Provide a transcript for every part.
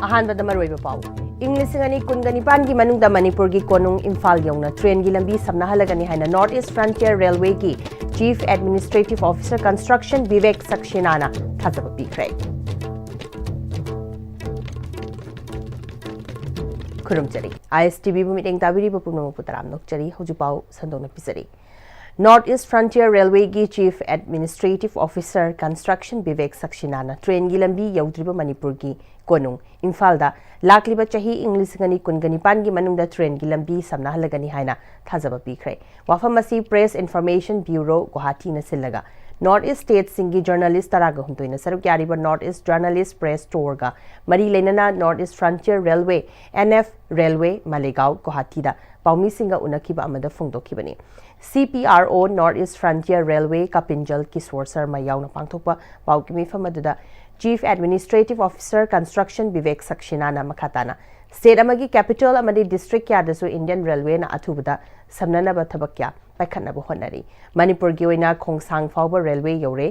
अहानबद मरोइब पाउ इंग्लिश गनी कुनगनिपान की मनुंग द मणिपुर की कोनुंग इम्फाल यौना ट्रेन की लंबी समनाहलगनी हाइना नॉर्थ ईस्ट फ्रंटियर रेलवे की chief administrative officer construction Vivek सक्सेनाना थाजब पीखरे खुरुमचरी ISTV मीटिंग ताबिरी पुनम पुतराम नोकचरी हुजुपाउ संदोन पिसरी नॉर्थ ईस्ट फ्रंटियर रेलवे की chief administrative officer construction Vivek सक्सेनाना ट्रेन की लंबी यौद्रिब मणिपुर की कोनुंग इम्फालदा लाक्लिब चाही इंग्लिश गनी कुनगनिपान की मनुंग ट्रेन की लंबी समनाहलगनी हाइना थाजब पीखरे वाफम असी प्रेस इन्फॉर्मेशन ब्यूरो गुवाहाटी न सिल्लगा नॉर्थ ईस्ट स्टेट सिंगी जर्नलिस्ट तराग हुंतोइना सरुक यारिब नॉर्थ ईस्ट जर्नलिस्ट प्रेस स्टोर का मरी लेनना north east frontier railway NF railway Maligaon गुवाहाटीदा पाउमी सिंगा उनखिबा अमदा फोंदोखिबनी CPRO north east frontier railway Kapinjal Kishore Sharma याउना पांगथोकपा पाउकी मिफम अदुदा chief administrative officer construction Vivek सक्सेनाना मखाताना स्टेट अमगी कैपिटल अमदी डिस्ट्रिक्ट क्यादसु इंडियन रेलवे ना अथुबदा समननब थबक क्या पाइखनब होनरी मणिपुर की ओइना खोंगसांग फाउबा रेलवे यौरे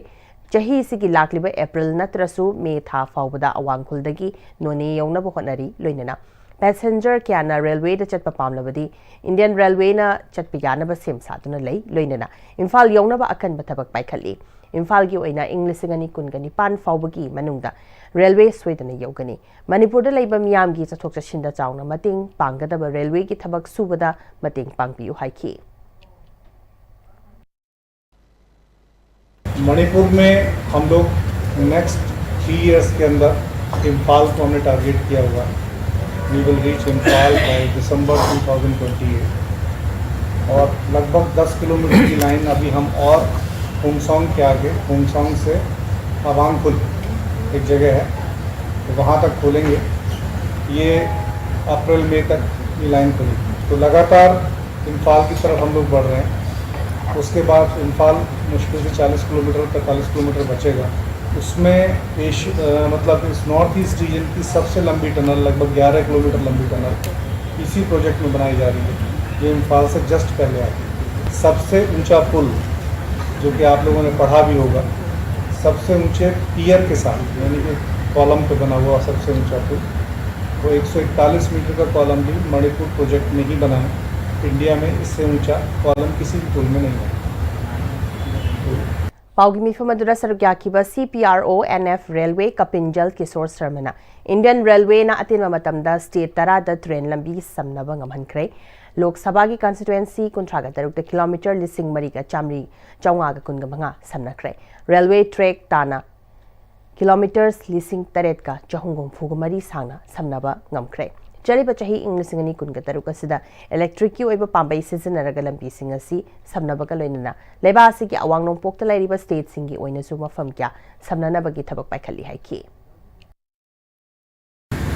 चाही सिगी लाक्लिब अप्रैल नत्रसु मे था फाउबदा अवांगखुलदगी नोने यौनब होनरी लोइनना पैसेंजर क्याना रेलवे द चटपा पामलबदी इंडियन रेलवे ना चटपा यानब सेम सादुना लई लोइनना इम्फाल यौनब अकनब थबक पाइखली इम्फाल की ओइना इंग्लिश गनी कुनगनी पान फाउबगी मनुंगदा रेलवे सोइदना यौगनी मणिपुर लेब मियाम की चथोक चसिंदा चाउना मतिंग पांगदब रेलवे की थबक सुबदा मतिंग पांगपियु हाइकी मणिपुर में हम लोग नेक्स्ट 3 इयर्स के अंदर इम्फाल को हमने टारगेट किया हुआ है। We will reach Imphal by December 2028 और लगभग 10 किलोमीटर की लाइन अभी हम और होंगसोंग के आगे होंगसोंग से अवांगखुल एक जगह है तो वहाँ तक खोलेंगे। ये अप्रैल मई तक ये लाइन खुलेगी तो लगातार इम्फाल की तरफ हम लोग बढ़ रहे हैं। उसके बाद इम्फाल मुश्किल से 40 किलोमीटर 45 किलोमीटर बचेगा। उसमें मतलब इस नॉर्थ ईस्ट रीजन की सबसे लंबी टनल लगभग 11 किलोमीटर लंबी टनल इसी प्रोजेक्ट में बनाई जा रही है। ये इम्फाल से जस्ट पहले आती है। सबसे ऊंचा पुल जो कि आप लोगों ने पढ़ा भी होगा, सबसे ऊंचे पियर के साथ यानी कि कॉलम पे बना हुआ सबसे ऊंचा पुल वो 141 मीटर का कॉलम भी मणिपुर प्रोजेक्ट में ही बना है। इंडिया में इससे ऊंचा कॉलम किसी भी पुल में नहीं है। पाउगी मिफम अदुरा सरुक याखिबा CPRO NF railway Kapinjal Kishore Sharma Indian railway ना अतिन मतमदा स्टेट तरा द ट्रेन लंबी समनब ngमहनख्रे लोकसभा की कॉन्स्टिट्यूएंसी 53 किलोमीटर लिसिंग मरी का चामरी चौंगा कुनग मंगा समनख्रे रेलवे ट्रैक ताना किलोमीटर्स लिसिंग तरेत का चहुंगों फुग मरी सांगना समनब ngमख्रे चलिब चाही इंग्लिश गनी कुनग तरुक असिदा इलेक्ट्रिक की ओइब पांबई सिजनरग लंबी सिंग असि समनबग लोइनना लेबासी की अवांग नोंपोक्ता लाइरिबा स्टेट सिंगी ओइनसु मफम क्या समननबगी थबक पाइखली हाइकी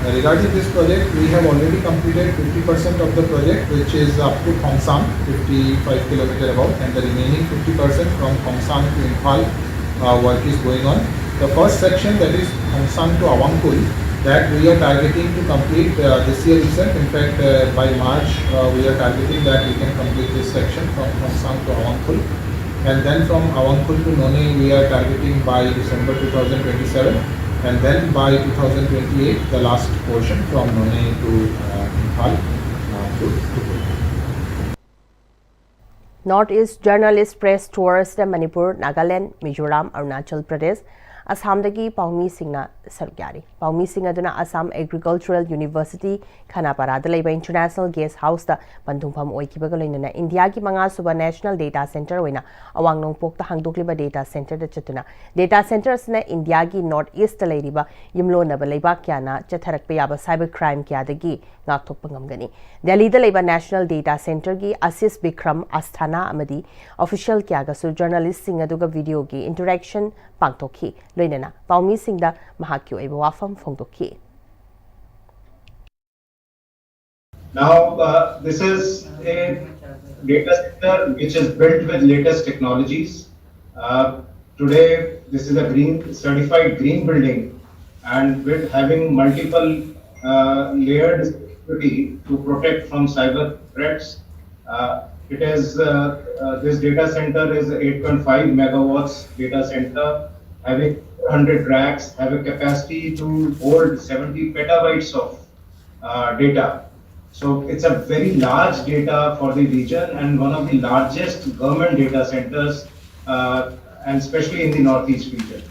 Regarding this project, we have already completed 50% of the project, which is up to Khongsang, 55 km about, and the remaining 50% from Khongsang to Imphal work is going on. The first section, that is Khongsang to Awangkul, that we are targeting to complete this year itself. In fact, by March, we are targeting that we can complete this section from Khongsang to Awangkul. And then from Awangkul to None, we are targeting by December 2027. And then by 2028, the last portion from None to Imphal to Manipur. North East Journalist Press Tours the Manipur, Nagaland, Mizoram, Arunachal Pradesh, Assam dagi Paumi Singna Sargyari. Paumi Singha duna Assam Agricultural University, Khanapara Dalaiba International Guest House da Bandungpam Oikibagalina, India ki Manga Suba National Data Center wina, Awang Nongpok the Hangdukliba Data Center the Chatuna. Data centers na India ki North East Ladiba, Yimlo Nabalaiba Kiana, Chatharak Payaba Cyber Crime Kiadagi, Naktok Pangamgani. Delhi the Labor National Data Center ki Assis Bikram Asthana Amadi, official Kiagasu journalist Singaduga video ki interaction Pangtoki, Loinana, Paumi Singda Mahakyo Ebawafam Fongtoki. Now, this is a data center which is built with latest technologies. Today, this is a certified green building, and with having multiple layered security to protect from cyber threats. This data center is 8.5 megawatts data center, having 400 racks, have a capacity to hold 70 petabytes of data. So it's a very large data for the region and one of the largest government data centers, and especially in the Northeast region.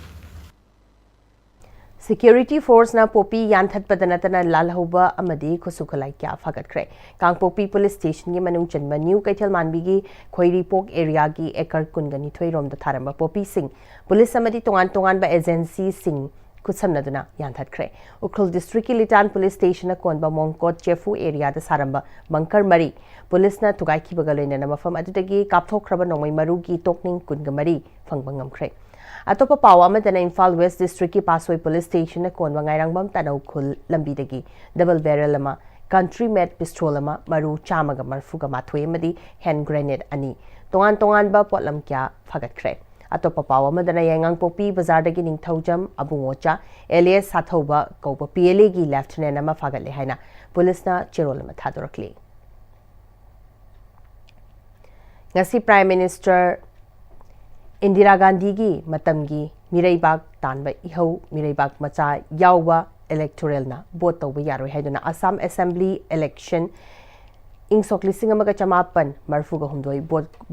Security force na popi yanthat padanatana lalhoba amadi khusukhalai kya phagatkhre Kangpopi police station gi manung chanba new kaithal manbi gi khoiri pok area gi ekar kungani thoirom da tharamba popi sing police amadi tongan ba agency sing kusamnaduna yanthatkre ukrul district ki litan police station na konba mongkot chefu area da saramba bankar mari police na tugai ki bagaloina na mafam adutagi kapthokraba nongmai maru gi tokning kunga mari fangbangam khre Atopa pawa amadana Imphal West District ki Pasoi Police Station na konwa ngairangbam tanaw khul lambi dagi double barrel ama country made pistol ama maru chamaga marfuga mathoi amadi hand grenade ani tongan ba potlam kya phagatkhre Atopa pawa amadana yangang popi bazar dagi ningthaujam abungocha alias sathoba kaupa PLA gi lieutenant ama phagatle haina police na cherol ama thadorakli ngasi Prime Minister Indira Gandhi gi matamgi Miraibak tanba ihau Miraibak macha yauba electoral na vote tawba yaroi haiduna Assam Assembly election ingsok lising amaga chamapan marfuga humdoi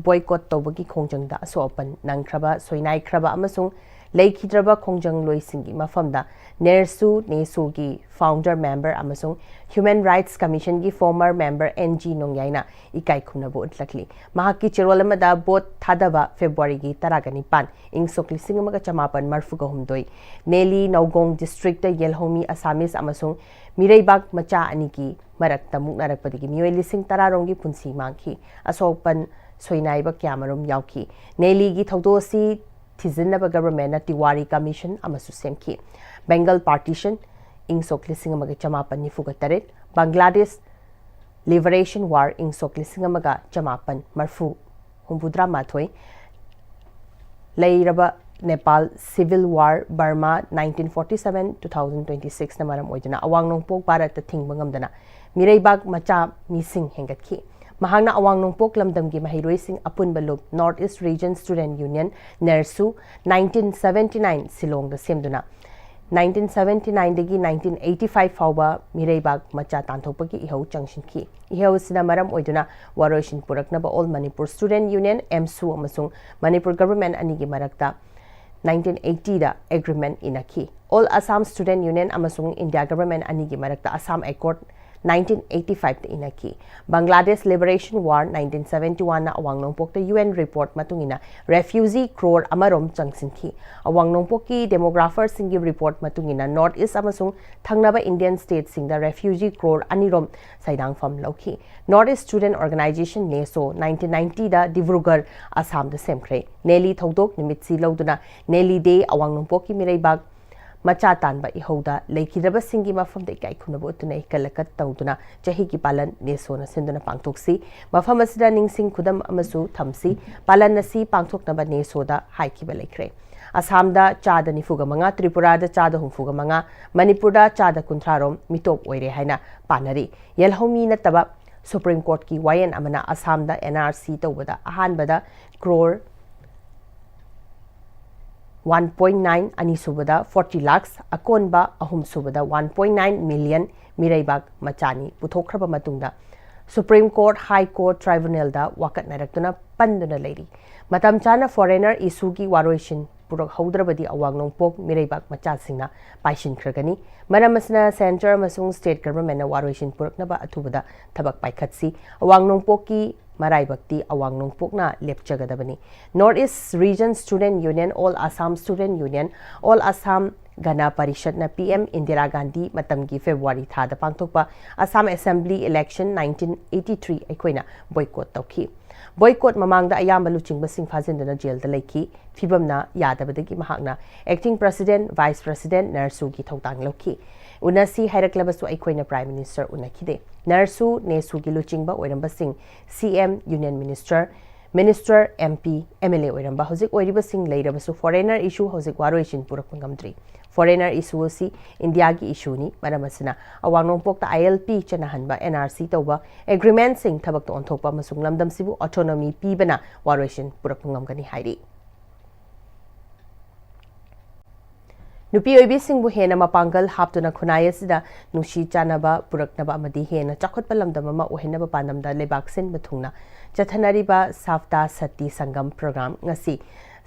boycott tawba gi khongjang da asopan nangkraba soinai kraba amasung leikidraba khongjang loisingi mafamda Nersu Nesu gi founder member amasung Human Rights Commission gi former member NG Nongyaina ikai khumna bo utlakli mahaki cherolama da bot thadaba February gi taragani pan ingsok lising amaga chamapan marfuga humdoi Neli Naugong district da Yelhomi Assamese amasung Miraibak macha ani gi marakta muknarakpadigi mioi lising tararongi punsi mangki asopan soinaiba kyamarum yauki Neli gi thaudosi Thizinaba government na Tiwari Commission amasu semki Bengal partition ingsok lising amaga chamapan nifuga tarit Bangladesh Liberation War ingsok lising amaga chamapan marfu humbudra mathoi Leiraba Nepal Civil War Burma 1947-2026 na maram oiduna awang nongpok Bharat ta thingbangamdana Miraibak macha mising hengatki Mahangna awang nongpok lamdamgi mahiroising apunba loop North East Region Student Union NERSU 1979 Silong da semduna 1979 dagi 1985 fauba Miraibak macha tanthopagi ihau changshinki ihau sina maram oiduna waroshin puraknaba All Manipur Student Union MSU amasung Manipur government anigi marakta 1980 da agreement inaki All Assam Student Union amasung India government anigi marakta Assam Accord 1985 da inaki Bangladesh Liberation War 1971 na awang nongpok da UN report matungina refugee crore amarom changsinki awang nongpok ki demographer singi report matungina North East amasung thangnaba Indian states sing da refugee crore anirom saidang fam lauki North East Student Organization NESO 1990 da Dibrugarh Assam da semkhre Neli thodok nimitsi lauduna Neli day awang nongpok ki Miraibak macha tanba ihauda leikidraba singi mafam de kai khunabo tunai kalakat tawduna chahi ki palan neso na sinduna pangthoksi mafam asida ningsing khudam amasu thamsi palan nasi pangthoknaba neso da haikiba leikre Assam da chada nifuga manga Tripura da chada humfuga manga Manipur da chada kunthrarom mitop oire haina panari yelhomi nataba Supreme Court ki YN amana Assam da NRC tawbada ahanbada crore 1.9 ani subada 40 lakhs akonba ahum subada 1.9 million Miraibak machani puthokraba matungda Supreme Court High Court Tribunal da wakat narakuna panduna leiri matam chana foreigner isugi waroishin purak haudrabadi awang nongpok Miraibak machasingna paishin khragani maramasna center masung state government na waroishin puraknaba athubada thabak paikhatsi awang nongpok ki Marai Bhakti awang nongpokna lepchagadabani North East Region Student Union All Assam Student Union All Assam Gana Parishad na PM Indira Gandhi matamgi February thada pangthokpa Assam Assembly Election 1983 aikoina boycott tawki boycott mamangda ayamba luchingba singphajindana jail da leiki fibamna yadabadagi mahakna acting president vice president Nersu gi thotang loki unasi hairaklebasu aikoina prime minister unakide Nersu Nesu gi luchingba oiramba sing CM Union Minister MP MLA oiramba hojik oiriba sing leirabasu foreigner issue hojik waroishin purakpangamdri foreigner issue si India gi issue ni maramasina awang nongpok ta ILP chanahanba NRC tawba agreement sing thabak to onthokpa masung lamdam sibu autonomy pibana waroishin purakpangamgani hairi नुपी ओइबिसिंगबु हेना मपांगल हापतुना खुनाय असिदा नुसी चानबा पुरकनबा अमदी हेना चाखोटपा लमदम अमा ओहेनबा पानमदा लेबाक सिनबा थुंगना चथनरिबा साफ्ता सती संगम programme ngasi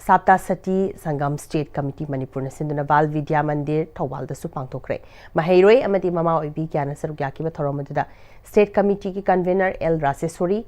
साप्ता सती संगम state committee Manipur सिंधुना बाल विद्या मंदिर थौबालदसु पांगथोखरे महैरोय अमदी mama ओइबी ज्ञान सरुक याकिबा थौरमदुदा state committee की convener L Raseshwari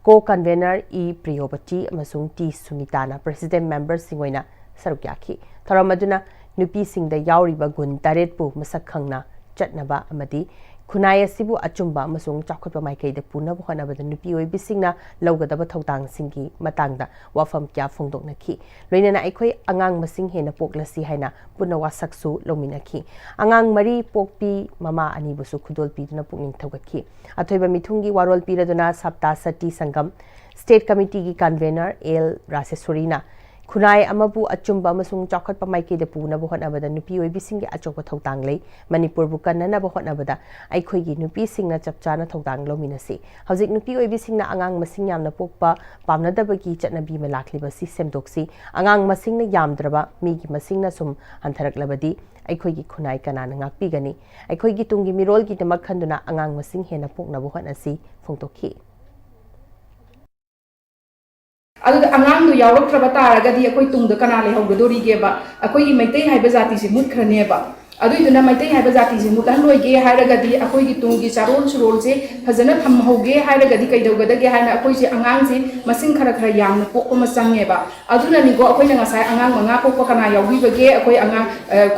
को convener ई प्रियोबती अमसुंग T सुमिताना president member सिंगोइना सरुक याखी थौरमदुना नुपी सिंगदा यावरिबा गुण तारेटपु मसक खंगना चटनबा अमदी खुनाय असिबु अचुंबा अमसुंग चाखोटपा माइकैदा पुनब होनबदा नुपी ओइबिसिंगना लौगदबा थौतांग सिंगी मतांगदा वाफम क्या फोंदोकनखी लोइनना अखोय अंगांग मसिंग हेना पोकलसी हाइना पुना वासकसु लोमिनखी अंगांग मरी पोकपी ममा अनिबुसु खुदोल पीदुना पुकनिंग थौगखी अथोइबा मिथुंगी वारोल पीरदुना सप्ता सती संगम स्टेट कमिटी की कन्वेनर एल रासेश्वरीना खुनाय अमबु अचुंबा अमसुंग चाखोटपा माइकैदा पुनब होनबदा नुपी ओइबिसिंगी अचोपा थौतांग लै मणिपुर बु कन्ननब होनबदा अखोइगी नुपी सिंगना चपचाना थौतांग लोमिनसी हौजिक नुपी ओइबिसिंगना अंगांग मसिंग यामना पोकपा पामनदबगी चटनबी मा लाखलिबसी सेमदोक्सी अंगांग मसिंगना यामद्रबा मीगी मसिंगना सुम हंथरकलबदी अखोइगी खुनाय कनाना ngakpigani अखोइगी तुंगी मिरोलगी दमक खंदुना अंगांग मसिंग हेना पोकनब होनसी फोंदोखी अगांग यावरक्त्रब तारगदी अखोई तुंग कना लेहौगदोरीगेबा अखोई मैतै हाइबा जाति से मुत्खरनेबा अदुइदुना मैतै हाइबा जाति से मुतहलोइगे हाइरगदी अखोई तुंगी चारोल सुरोल से फजना थमहौगे हाइरगदी कैदौगदगे हाइना अखोई से अंगांग से मसिंग खरा खरा यामना पोकपा मा चंगेबा अदुनानिगो अखोइना ngasai अंगांग मंगा पोकपा कना यावबिबगे अखोई अंगांग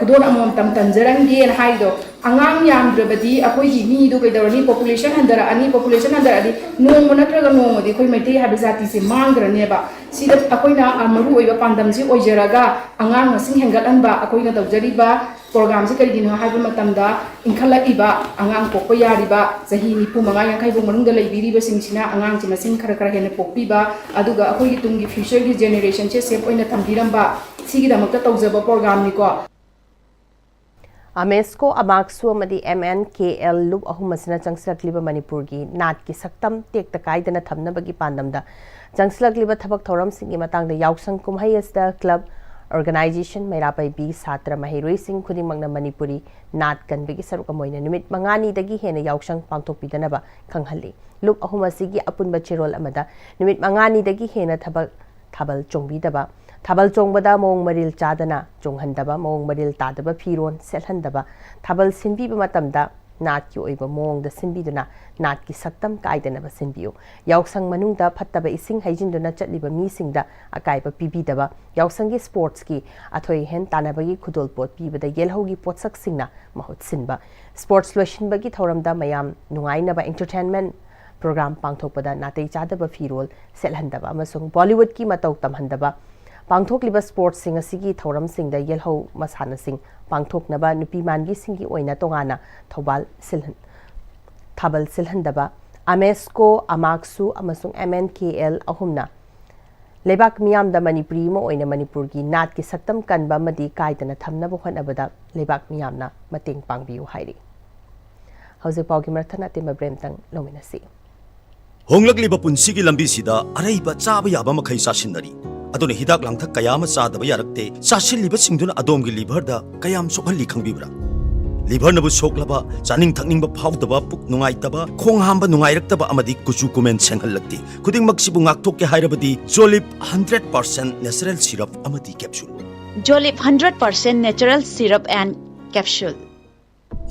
खुदोन अमम तम तंजरंगे हाइदो अंगांग यामद्रबदी अखोइगी मीदो कैदौरनी पॉपुलेशन हंदरअनी पॉपुलेशन हंदरअदी नोंग नत्रगा नोंगदी अखोई मैतै हाइबा जाति से मांग्रनेबा सिदा अखोइना मरु ओइबा पांदम से ओइजरगा अंगांग मसिंग हेंगतहनबा अखोइना तौजरिबा प्रोग्राम से करिगिनो हाइबा मतमदा इंखलइबा अंगांग पोकपा यारिबा चही 95 यांखैबो मनुंगदा लैबिरिबा सिंगसिना अंगांग से मसिंग खरा खरा हेना पोकपिबा अदुगा अखोइगी तुंगी फ्यूचर की जेनरेशन से सेफ ओइना थंबिरंबा सिगिदमकता तौजबा प्रोग्राम निको अमेस्को अमाक्सु अमदी MNKL लुप अहुमसना चंगसलकलिबा मणिपुर की नाट की सक्तम टेक्ता कायदना थमनबगी पांदमदा चंगसलकलिबा थबक थौरम सिंगी मतंगदा याउसंग कुमहै असदा क्लब ऑर्गेनाइजेशन मैरापाइबी सात्र महिरोई सिंह खुदिमंगना मणिपुरी नाट कनबगी सरुक मोइना निमित मंगानीदगी हेना याउसंग पांगथोकपिदनबा खंगहल्ली लुप अहुमसिगी अपुनबा चेरोल अमदा निमित मंगानीदगी हेना थबक थाबल चोंगबीदबा थाबल चोंगबदा मोंग मरिल चादना चोंगहंदबा मोंग मरिल तादबा फिरोन सेलहंदबा थाबल सिनबीबा मतमदा नाट की ओइबा मोंगदा सिनबीदुना नाट की सक्तम कायदनबा सिनबियो याउसंग मनुंगदा फत्तबा इसिंग हैजिनदुना चटलिबा मीसिंगदा अकायबा पीबीदबा याउसंगी स्पोर्ट्स की अथोय हेन तानबगी खुदोल पोट पीबदा येलहौगी पोटसक सिंगना महुत सिनबा स्पोर्ट्स लोइसिनबगी थौरमदा मयाम नुंगाइनबा एंटरटेनमेंट प्रोग्राम पांगथोकपदा नातै चादबा फिरोल सेलहंदबा अमसुंग बॉलीवुड की मतौ तमहंदबा पांगथोकलिबा स्पोर्ट्स सिंग असिगी थौरम सिंगदा येलहौ मसाना सिंग पांगथोकनबा नुपी मानगी सिंगी ओइना तोगाना थौबाल सिलहन थाबल सिलहंदबा अमेस्को अमाक्सु अमसुंग MNKL अहुमना लेबाक मियामदा मणिपुरी मो ओइना मणिपुर की नाट की सक्तम कनबा मदी कायदना थमनबा होनबदा लेबाक मियामना मतेंग पांगबियु हाइरि हौजे पाउगी मरथना तेमा ब्रेमतंग लोमिनसी होंगलकलिबा पुंसिगी लंबीसिदा अरैबा चाबा याबा मखै सासिनरी अदुना हिदाक लांथक कयाम चादबा यारक्ते चासिलिबा सिंगदुना अदोमगी लिभरदा कयाम सोखल्ली खंगबिब्रा लिभरनबु सोखलबा चानिंग थकनिंगबा फाउदबा पुक नुंगाइतबा खोंग हांबा नुंगाइरक्तबा अमदी कुचु कुमेन सेंगहल्लक्ति खुदिंगमक्सिबु गाक्थोकके हाइरबदी जोलिप 100% नेचुरल सिरप अमदी कैप्सूल जोलिप 100% नेचुरल सिरप एंड कैप्सूल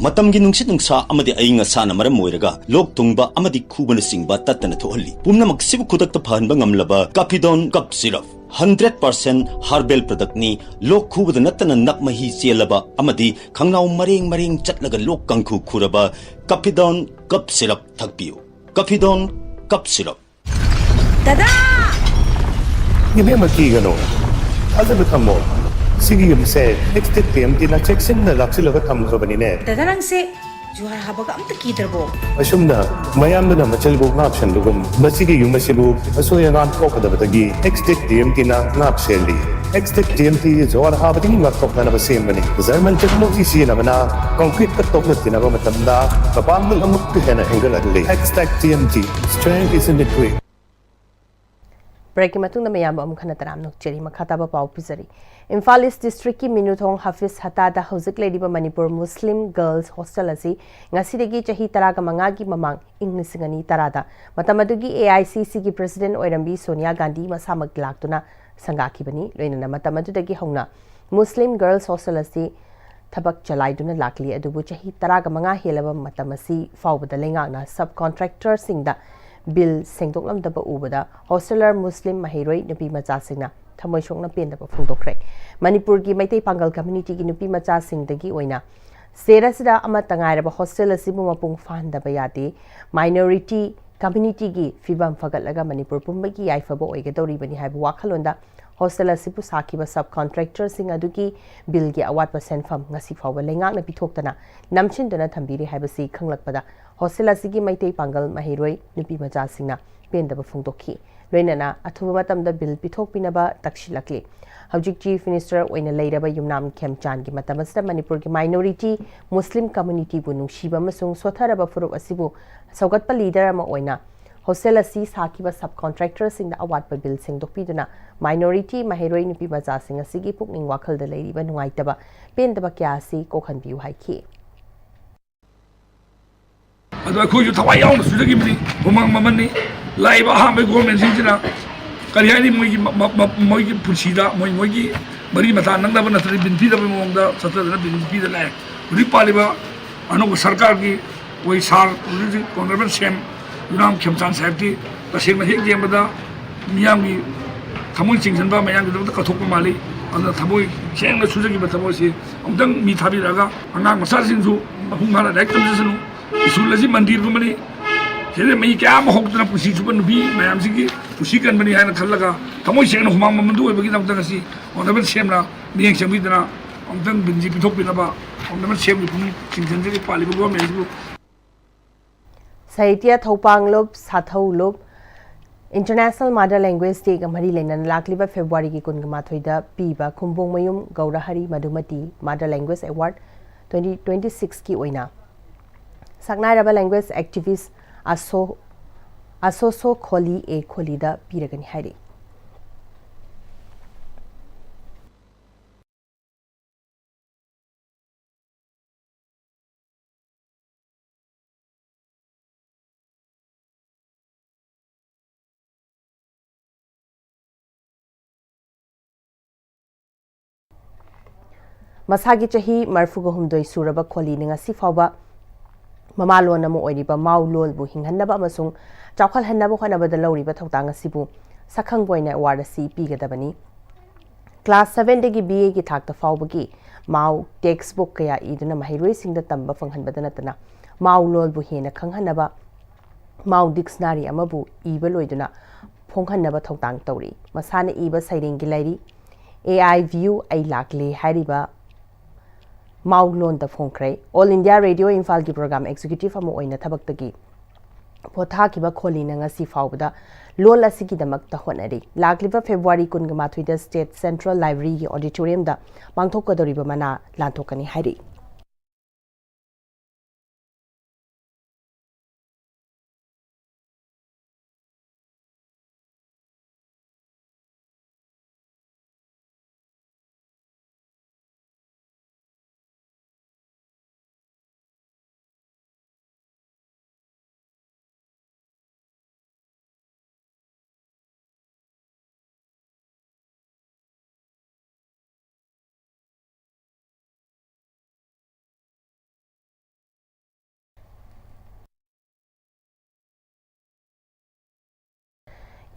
मतमगी नुंसित नुंसा अमदी अइंग असाना मरम मोइरगा लोक तुंगबा अमदी खुबन सिंगबा तत्तना थोहल्ली पुमनमक सिबु खुदक्ता फहनबा ngamlaba काफिडोन कप सिरप 100% हर्बल प्रोडक्ट नि लोक खुबद नत्तना नकमही चेलबा अमदी खंगनाउ मरेंग मरेंग चटलगा लोक कंखु खुरबा काफिडोन कप सिरप थकपियो काफिडोन कप सिरप दादा ये मकी गनो अजब थमो सिगी यमसे नेक्स्ट PMT ना चेक्सन ना लाक्सिलगा थमखबनिने दादा नंसे जुहार हाबगा अमता कीदरबो असुमना मयामदना मचलबो नापशन दुगम मसिगी युमसिबु असोयगान कोकदबतगी नेक्स्ट PMT ना नापसेली नेक्स्ट PMT जुहार हाबदि ngakthokna na basemani German technology sinabana concrete ka toknatina ba matamda papangul amuk hena engal adli next TMT strength is in the way break की मतुंग मयाम अमुक खना तराम नुकचरी मखाताबा पाउ पिजरी इम्फाल ईस्ट डिस्ट्रिक्ट की मिनुथोंग हाफिज हतादा हौजिक लेरिबा मणिपुर मुस्लिम गर्ल्स हॉस्टल असी ngasiदगी चही 15 की ममांग इंग लिसिंगनी तरादा मतमदुगी AICC की प्रेसिडेंट ओइरंबी सोनिया गांधी मसामक लाक्तुना संगाखिबनी लोइनना मतमदुदगी हौना मुस्लिम गर्ल्स हॉस्टल असी थबक चलाइदुना लाकली अदुबु चही 15 हेलबा मतमसी फाउबदा लेंगाना सब कॉन्ट्रैक्टर सिंगदा बिल सेंगदोकलमदबा उबदा हॉस्टलर मुस्लिम महिरोई नुपी मचासिंगना थमोय सोकना पेंदबा फोंदोखरे मणिपुर की मैतै पांगल कम्युनिटी की नुपी मचासिंगदगी ओइना सेरसदा अमा तंगाइरबा हॉस्टल असिबु मपुंग फाहनदबा यादे माइनॉरिटी कम्युनिटी की फिबम फगतलगा मणिपुर पुंबगी याइफबा ओइगदौरिबनी हाइबु वाखलोंदा हॉस्टल असिबु साखिबा सब कॉन्ट्रैक्टर सिंग अदुगी बिल की अवाटपा सेनफम ngasi फाउबा लेंगाकना पिथोक्तना नमचिनदना थंबिरि हाइबसी खंगलकपदा हॉस्टल असिगी मैतै पांगल महिरोई नुपी मचासिंगना पेंदबा फोंदोखी लोइनना अथुबा मतमदा बिल पिथोकपिनबा तक्सिलकली हौजिक चीफ मिनिस्टर ओइना लेरबा युमनाम खेमचान की मतमसदा मणिपुर की माइनॉरिटी मुस्लिम कम्युनिटी बु नुंगसिबा अमसुंग सोथरबा फुरुप असिबु सौगतपा लीडर अमा ओइना हॉस्टल असी साकिबा सब कॉन्ट्रैक्टर सिंगदा अवाटपा बिल सेंगदोकपिदुना माइनॉरिटी महिरोई नुपी मचासिंग असिगी पुकनिंग वाखलदा लेरिबा नुंगाइतबा पेंदबा क्यासी कोखनबियु हाइखी अदो अखोय थवाई याउन सुजगी मनी हुमांग ममनी लाइबा हामे गवर्नमेंट सिंजना करी हाइनी मोइगी पुसीदा मोइगी मरी मथा नंगदबा नथरि बिनपी दबा मोंगदा सत्रदना बिनपी द लाय उरी पालिबा अनु सरकार की वही सार उरी कॉन्ग्रेस सेम युनाम खेमचान साहब की तसेंग हेक जेंबदा मियाम की थमोय चिंगसनबा मयाम की कथोक माली अदो थमोय सेंग सुजगी बथमोय से अमदंग मी थाबिरागा अंगांग मसा सिंजु अहुं मारा डाइरेक्ट तमजसनु इसूलजी मंदिर गुमनी हेरे मई क्या होक्तना पुसी सुब नुबी मैम सिगी पुसी कनबनी हायना खल्लगा थमोय सेंग हुमांग ममदु ओइबगी दमतंग असि ओनबन सेमना मियंग सेंबिदना अमदंग बिनजी पिथोकपिनबा ओनबन सेम पुनी चिंगसनजी पालिबो गवर्नमेंट साहित्य थौपांगलोब साथौलोब इंटरनेशनल मदर लैंग्वेज डे का मरी लेना लाखलीबा फेब्रुआरी की कुनगमाथोइदा पीबा Khumbongmayum Gourahari Madhumati mother language award 2026 की ओइना सकनाइरबा लैंग्वेज एक्टिविस्ट असोसो खोली ए खोलीदा पीरगनी हाइरे मसागी चही मरफुग हुमदोई सुरबा खोली ngasi फावबा ममालोन अमा ओइरिबा माउलोलबु हिंहन्नबा अमसुंग चावखलहन्नबा होनबदा लौरिबा थौतांग असिबु सखंग बोइना अवार्ड असि पीगदबनी क्लास 7 दगी BA की थाक्ता फावबगी माउ टेक्स्ट बुक कया इदुना महिरोई सिंगदा तंबा फंगहनबदा नतना माउलोलबु हेना खंगहन्नबा माउ डिक्शनरी अमबु इबा लोइदुना फोंगहन्नबा थौतांग तौरी मसाना इबा सैरेंगी लाइरी AI view ai lakle hariba माउलोन द फोंख्रे ऑल इंडिया रेडियो इम्फाल की प्रोग्राम एग्जीक्यूटिव अमो ओइना थबक्तगी पोथाकिबा खोलिना ngasi फावबदा लोल असिगिदमक्ता होनरी लाक्लिबा फेब्रुआरी 19 स्टेट सेंट्रल लाइब्रेरी की ऑडिटोरियम दा पांगथोकदोरिबा मना लांथोकनी हाइरी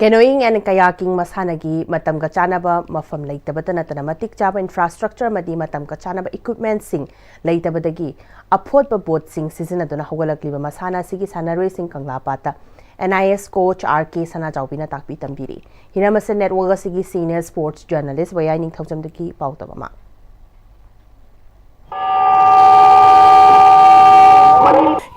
Canoeing and kayaking masanagi matam ka chanaba mafam leitabata natana matik chaba infrastructure madi matam ka chanaba equipment sing leitabadagi aphot ba boat sing sizinaduna hawalakliba masana sigi sanaroi sing kanglapata NIS coach RK sana jawbina takpi tambiri hinamase network sigi senior sports journalist wayaning thawjamdagi pautabama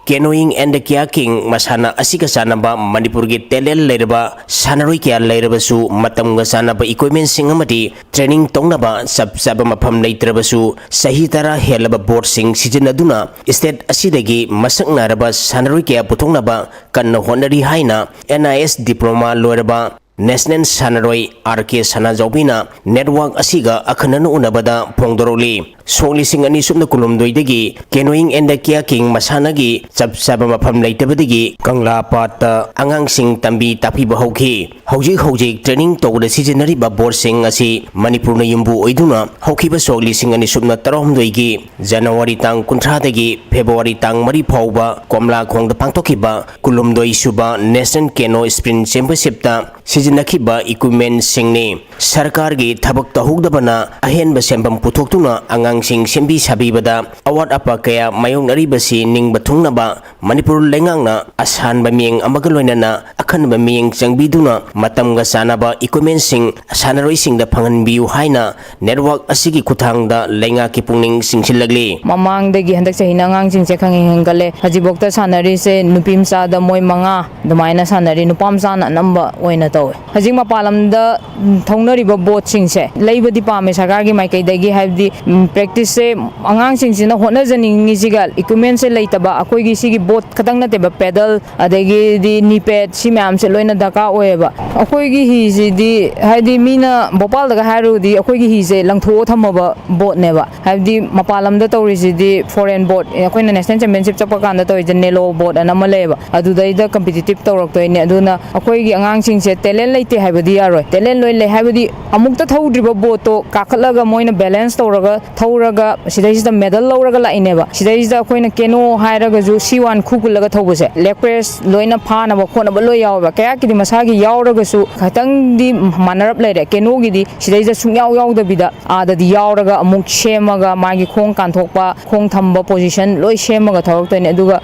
Canoeing and kayaking masana asika sanaba Manipur gi talent leiraba sanaroi kya leirabasu matam ga sanaba equipment sing amati training tongnaba sab mafam leitrabasu sahi tara helaba board sing sizinaduna state asidagi masaknaraba sanaroi kya putongnaba kanna honari haina NIS diploma loiraba National Sanaroi RK Sanajobina network asiga akhanana unabada phongdoroli songli singani sumna kulumdoidagi canoeing and the kayaking masanagi chapsaba mafam leitabadagi Kangla Pata angang sing tambi tapi bahauki hojik training tawda seasonary ba board sing asi Manipur na yumbu oiduna haukiba songli singani sumna taromdoigi January tang kuntradagi February tang mari phauba komla khongda pangtokiba kulumdoi suba National Canoe Sprint Championship ta sizinakhiba equipment singni sarkar gi thabak tahugdabana ahen ba sembam puthokuna angang sing sembi sabibada award apa kaya mayong nari basi ning bathungna ba Manipur lengangna asan ba mieng amagaloinana akhan ba mieng changbiduna matam ga sana ba equipment sing sanaroi sing da phangan biu haina network asigi kuthangda lenga ki pungning singsilagli mamang dagi handak sahina ngang sing se khangeng hangale hajibokta sanari se nupim sa da moi manga dumaina sanari nupam sana namba oina taw hajing mapalam da thongnariba boat sing se leibadi pame sarkar gi maikai dagi habdi practice se angang sing sina hona janingi sigal equipment se leitaba akoi gi sigi boat khadang na teba pedal adagi di ni pet si myam se loina daka oeba akoi gi hi si di haidi mina bopal daga haru di akoi gi hi se langtho thamaba boat neba habdi mapalam da tawri si di foreign boat akoi na national championship chapa kan da toy nelo boat anama leba adu dai da competitive tawrak toy ne aduna akoi gi angang sing se talent leite habdi yaroi talent loi le habdi amukta thawdriba boat to kakhatlaga moina balance tawraga thawraga sidai medal lawraga laineba sidai da akoi na keno hairaga ju C1 khukulaga thawbase leg press loina phana ba khona ba loi yawa kaya kidi masagi yawraga su khatang di manarap leire keno gi di sidai da sung yaw da bida ada di yawraga amuk shemaga magi khong kanthokpa khong thamba position loi shemaga thawrak toine aduga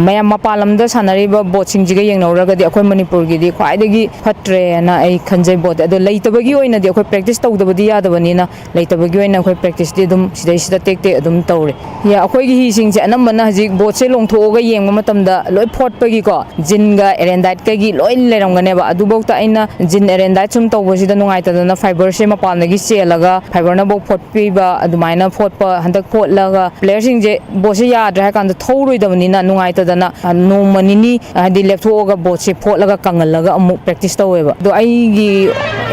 mayam mapalam da sanariba boat sing jiga yengnawraga di akoi Manipur gi di khwaidagi phatre na ai khanjai boat adu leitabagi oina di akoi practice tawdabadi yadabani na leitabagi oina akoi practice di dum sidai sida tekte adum tawre ya akoi gi hi sing se anamana hajik boat se longthoga yengma matamda loi photpagi ko jinga erendite ka gi loi leramgane ba adubokta aina jin erendite sum tawbasi da nungai tadana fiber se mapalna gi selaga fiber na bok photpi ba adumaina photpa handak photlaga player sing je boat se yadra kan da thoroi dabani na nungai tadana no manini hadi lepthoga boat se photlaga kangalaga amu practice taweba do ai gi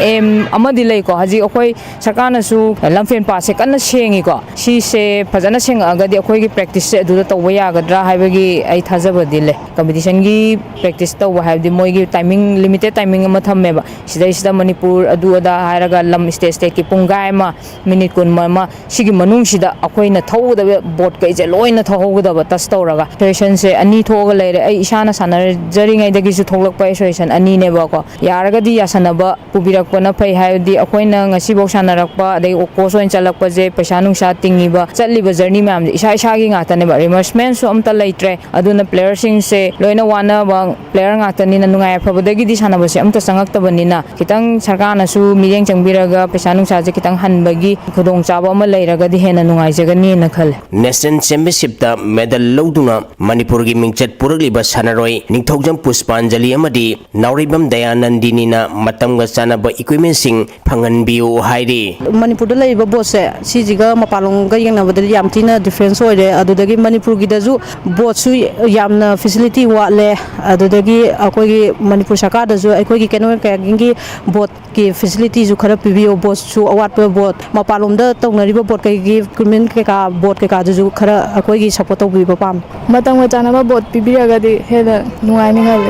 em amadi lei ko haji akoi sakana su lamfen pa se kana sengi ko si se phajana seng aga di akoi gi practice se du da tawya gadra haibagi ai thajaba dile competition gi practice taw haibdi moi gi timing limited timing ama thammeba sidai sida Manipur adu ada hairaga lam state ki pungai ma minute kun ma sigi manung sida akoi na thawda boat kai je loina thawga da tas tawraga session se ani thoga leire ai isana sanar jaringai dagi su thoglak pa session ani ne ba ko yaraga di yasanaba pubirak pa na pai haibdi akoi na ngasi bok sanarakpa dai okos oin chalakpa je paisa nungsa tingiba chatliba journey mam isa gi ngata ne ba reimbursement so amta leitre aduna player sing se loina wana bang player ngata ni na nungai phabadagi di sanaba se amta sangak tabani na kitang sarkar na su mireng changbiraga paisa nungsa je kitang hanbagi khudong chaba ama leiraga di hena nungai jagani na khal National Championship ta medal loduna Manipur gi mingchat puragliba sanaroi ningthogjam Puspanjali amadi Nauribam Dayanandini na matamga sanaba equipment sing phangan biu hairi Manipur da leiba boat se sijiga mapalong ga yengnabada yam tina difference oire adudagi Manipur gi daju boat su yamna facility watle adudagi akoi gi Manipur sarkar daju akoi gi canoe kayaking gi boat ki facility ju khara pibio boat su awat pa boat mapalom da tongnariba boat kai gi equipment ka boat ka ju khara akoi gi support tobi ba pam matang ma chana boat pibiraga di heda nungai ningal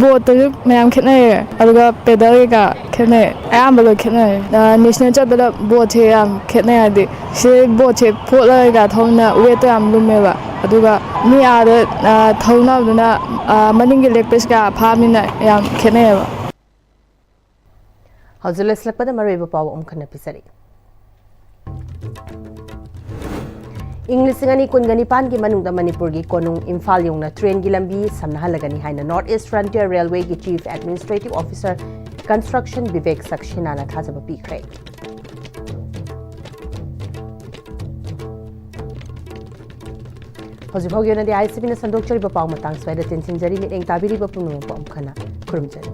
boat to mayam khene aduga pedal ka khene ayam ba khene national chabela boat he am khene adi se boat he phola ga thona weight am lumeba aduga mi ada thona duna maningi leg press ka phamina yam khene ba Hauzules lakpada mariba paw khana pisari English ngani kungani pan gi manungda Manipur gi konung Imphal yongna train gi lambi samna halagani haina North East Frontier Railway gi Chief Administrative Officer Construction Vivek Sakshina na thajaba pikre Hoji bhogyo na di ICB na sandok chari ba paw matang swaida tensin jari mi eng tabiri ba punu pa khana kurum jari